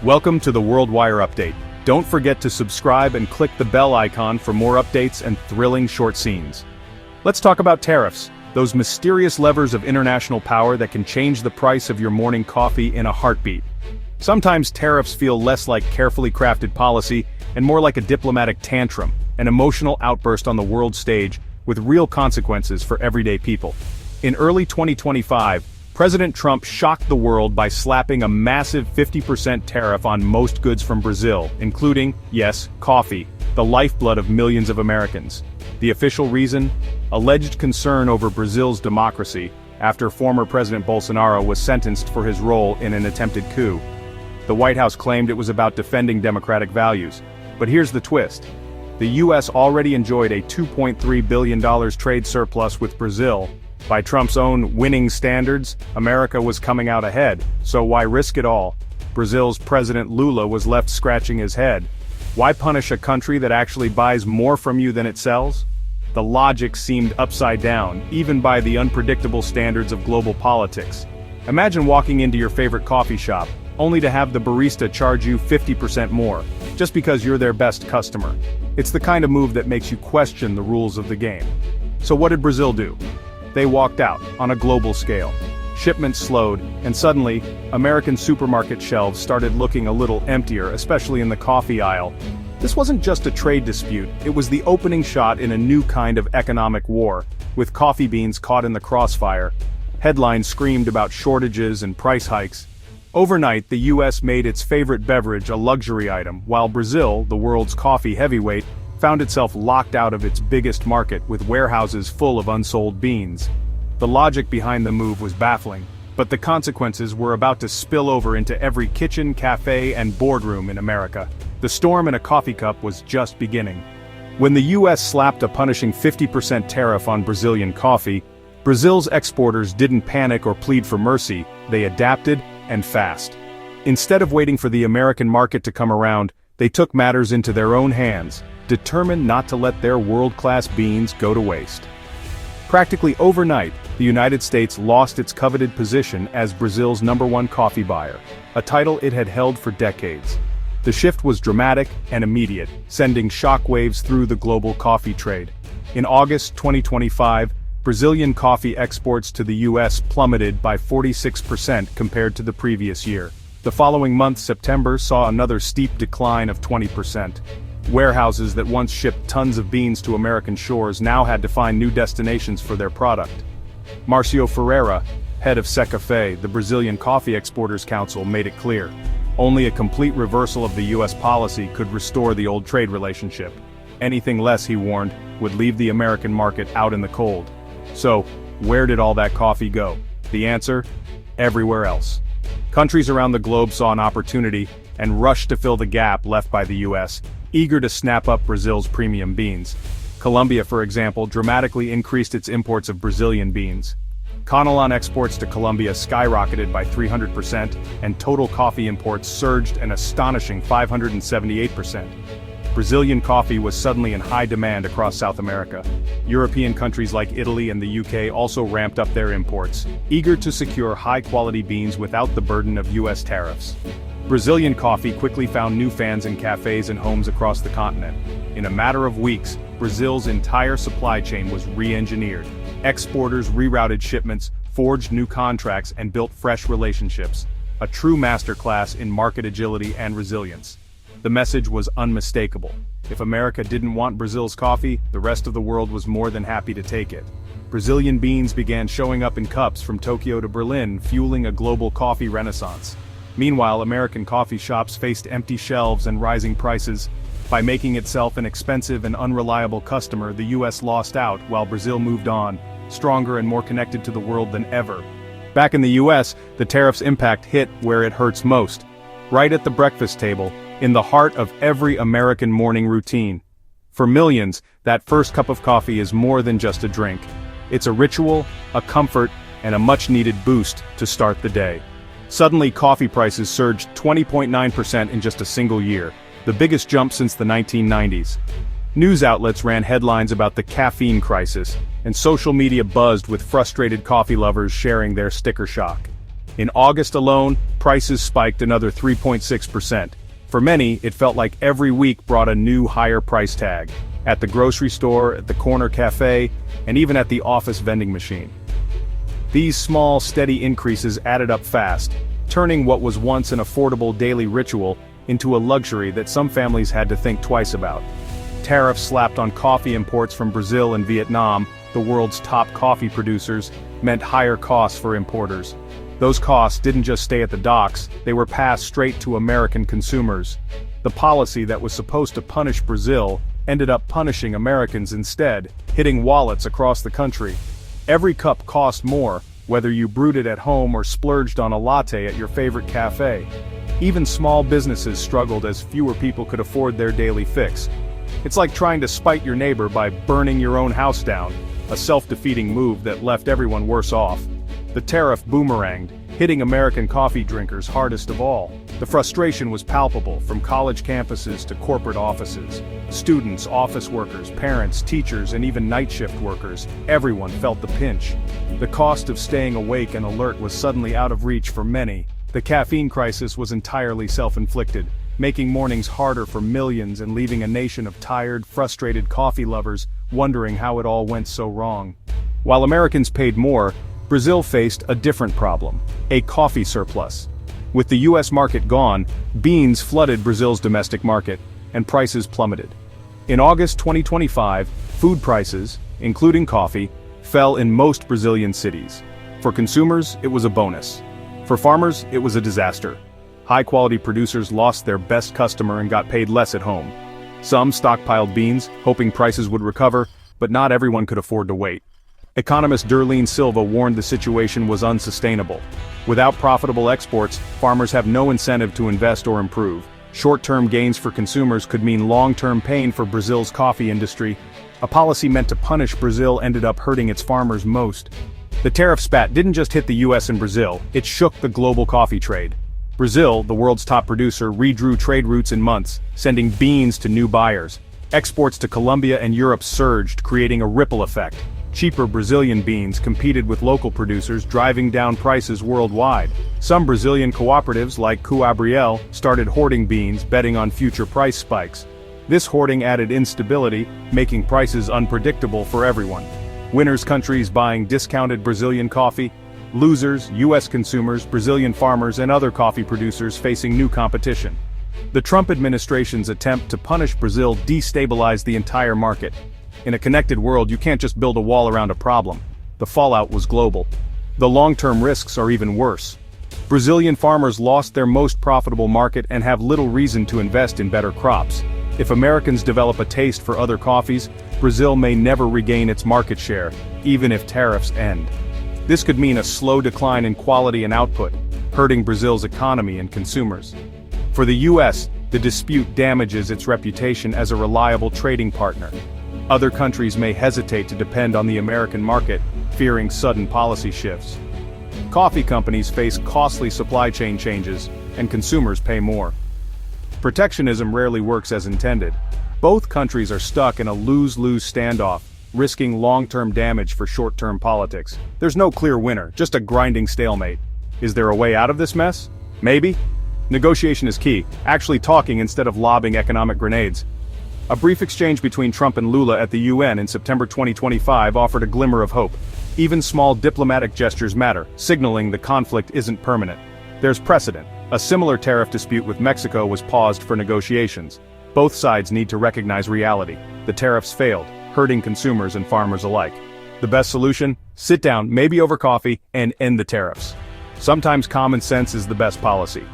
Welcome to the World Wire Update. Don't forget to subscribe and click the bell icon for more updates and thrilling short scenes. Let's talk about tariffs, those mysterious levers of international power that can change the price of your morning coffee in a heartbeat. Sometimes tariffs feel less like carefully crafted policy and more like a diplomatic tantrum, an emotional outburst on the world stage with real consequences for everyday people. In early 2025, President Trump shocked the world by slapping a massive 50% tariff on most goods from Brazil, including, yes, coffee, the lifeblood of millions of Americans. The official reason? Alleged concern over Brazil's democracy, after former President Bolsonaro was sentenced for his role in an attempted coup. The White House claimed it was about defending democratic values. But here's the twist. The U.S. already enjoyed a $2.3 billion trade surplus with Brazil. By Trump's own winning standards, America was coming out ahead, so why risk it all? Brazil's President Lula was left scratching his head. Why punish a country that actually buys more from you than it sells? The logic seemed upside down, even by the unpredictable standards of global politics. Imagine walking into your favorite coffee shop, only to have the barista charge you 50% more, just because you're their best customer. It's the kind of move that makes you question the rules of the game. So what did Brazil do? They walked out, on a global scale. Shipments slowed, and suddenly, American supermarket shelves started looking a little emptier, especially in the coffee aisle. This wasn't just a trade dispute, it was the opening shot in a new kind of economic war, with coffee beans caught in the crossfire. Headlines screamed about shortages and price hikes. Overnight, the U.S. made its favorite beverage a luxury item, while Brazil, the world's coffee heavyweight, found itself locked out of its biggest market with warehouses full of unsold beans. The logic behind the move was baffling, but the consequences were about to spill over into every kitchen, cafe, and boardroom in America. The storm in a coffee cup was just beginning. When the U.S. slapped a punishing 50% tariff on Brazilian coffee, Brazil's exporters didn't panic or plead for mercy, they adapted, and fast. Instead of waiting for the American market to come around, they took matters into their own hands, determined not to let their world-class beans go to waste. Practically overnight, the United States lost its coveted position as Brazil's #1 coffee buyer, a title it had held for decades. The shift was dramatic and immediate, sending shockwaves through the global coffee trade. In August 2025, Brazilian coffee exports to the U.S. plummeted by 46% compared to the previous year. The following month, September, saw another steep decline of 20%. Warehouses that once shipped tons of beans to American shores now had to find new destinations for their product. Marcio Ferreira, head of Secafé, the Brazilian Coffee Exporters Council, made it clear. Only a complete reversal of the U.S. policy could restore the old trade relationship. Anything less, he warned, would leave the American market out in the cold. So, where did all that coffee go? The answer? Everywhere else. Countries around the globe saw an opportunity and rushed to fill the gap left by the U.S., eager to snap up Brazil's premium beans. Colombia, for example, dramatically increased its imports of Brazilian beans. Conilon exports to Colombia skyrocketed by 300%, and total coffee imports surged an astonishing 578%. Brazilian coffee was suddenly in high demand across South America. European countries like Italy and the UK also ramped up their imports, eager to secure high-quality beans without the burden of U.S. tariffs. Brazilian coffee quickly found new fans in cafes and homes across the continent. In a matter of weeks, Brazil's entire supply chain was re-engineered. Exporters rerouted shipments, forged new contracts, and built fresh relationships. A true masterclass in market agility and resilience. The message was unmistakable. If America didn't want Brazil's coffee, the rest of the world was more than happy to take it. Brazilian beans began showing up in cups from Tokyo to Berlin, fueling a global coffee renaissance. Meanwhile, American coffee shops faced empty shelves and rising prices. By making itself an expensive and unreliable customer, the U.S. lost out while Brazil moved on, stronger and more connected to the world than ever. Back in the U.S., the tariff's impact hit where it hurts most. Right at the breakfast table, in the heart of every American morning routine. For millions, that first cup of coffee is more than just a drink. It's a ritual, a comfort, and a much-needed boost to start the day. Suddenly, coffee prices surged 20.9% in just a single year, the biggest jump since the 1990s. News outlets ran headlines about the caffeine crisis, and social media buzzed with frustrated coffee lovers sharing their sticker shock. In August alone, prices spiked another 3.6%. For many, it felt like every week brought a new higher price tag. At the grocery store, at the corner cafe, and even at the office vending machine. These small, steady increases added up fast, turning what was once an affordable daily ritual into a luxury that some families had to think twice about. Tariffs slapped on coffee imports from Brazil and Vietnam, the world's top coffee producers, meant higher costs for importers. Those costs didn't just stay at the docks, they were passed straight to American consumers. The policy that was supposed to punish Brazil ended up punishing Americans instead, hitting wallets across the country. Every cup cost more, whether you brewed it at home or splurged on a latte at your favorite cafe. Even small businesses struggled as fewer people could afford their daily fix. It's like trying to spite your neighbor by burning your own house down, a self-defeating move that left everyone worse off. The tariff boomeranged, hitting American coffee drinkers hardest of all. The frustration was palpable, from college campuses to corporate offices. Students, office workers, parents, teachers, and even night shift workers, everyone felt the pinch. The cost of staying awake and alert was suddenly out of reach for many. The caffeine crisis was entirely self-inflicted, making mornings harder for millions and leaving a nation of tired, frustrated coffee lovers wondering how it all went so wrong. While Americans paid more, Brazil faced a different problem: a coffee surplus. With the US market gone, beans flooded Brazil's domestic market, and prices plummeted. In August 2025, food prices, including coffee, fell in most Brazilian cities. For consumers, it was a bonus. For farmers, it was a disaster. High-quality producers lost their best customer and got paid less at home. Some stockpiled beans, hoping prices would recover, but not everyone could afford to wait. Economist Darlene Silva warned the situation was unsustainable. Without profitable exports, farmers have no incentive to invest or improve. Short-term gains for consumers could mean long-term pain for Brazil's coffee industry. A policy meant to punish Brazil ended up hurting its farmers most. The tariff spat didn't just hit the US and Brazil, it shook the global coffee trade. Brazil, the world's top producer, redrew trade routes in months, sending beans to new buyers. Exports to Colombia and Europe surged, creating a ripple effect. Cheaper Brazilian beans competed with local producers, driving down prices worldwide. Some Brazilian cooperatives, like Coabriel, started hoarding beans, betting on future price spikes. This hoarding added instability, making prices unpredictable for everyone. Winners countries buying discounted Brazilian coffee, losers, US consumers, Brazilian farmers, and other coffee producers facing new competition. The Trump administration's attempt to punish Brazil destabilized the entire market. In a connected world, you can't just build a wall around a problem. The fallout was global. The long-term risks are even worse. Brazilian farmers lost their most profitable market and have little reason to invest in better crops. If Americans develop a taste for other coffees, Brazil may never regain its market share, even if tariffs end. This could mean a slow decline in quality and output, hurting Brazil's economy and consumers. For the US, the dispute damages its reputation as a reliable trading partner. Other countries may hesitate to depend on the American market, fearing sudden policy shifts. Coffee companies face costly supply chain changes, and consumers pay more. Protectionism rarely works as intended. Both countries are stuck in a lose-lose standoff, risking long-term damage for short-term politics. There's no clear winner, just a grinding stalemate. Is there a way out of this mess? Maybe. Negotiation is key, actually talking instead of lobbing economic grenades. A brief exchange between Trump and Lula at the UN in September 2025 offered a glimmer of hope. Even small diplomatic gestures matter, signaling the conflict isn't permanent. There's precedent. A similar tariff dispute with Mexico was paused for negotiations. Both sides need to recognize reality. The tariffs failed, hurting consumers and farmers alike. The best solution? Sit down, maybe over coffee, and end the tariffs. Sometimes common sense is the best policy.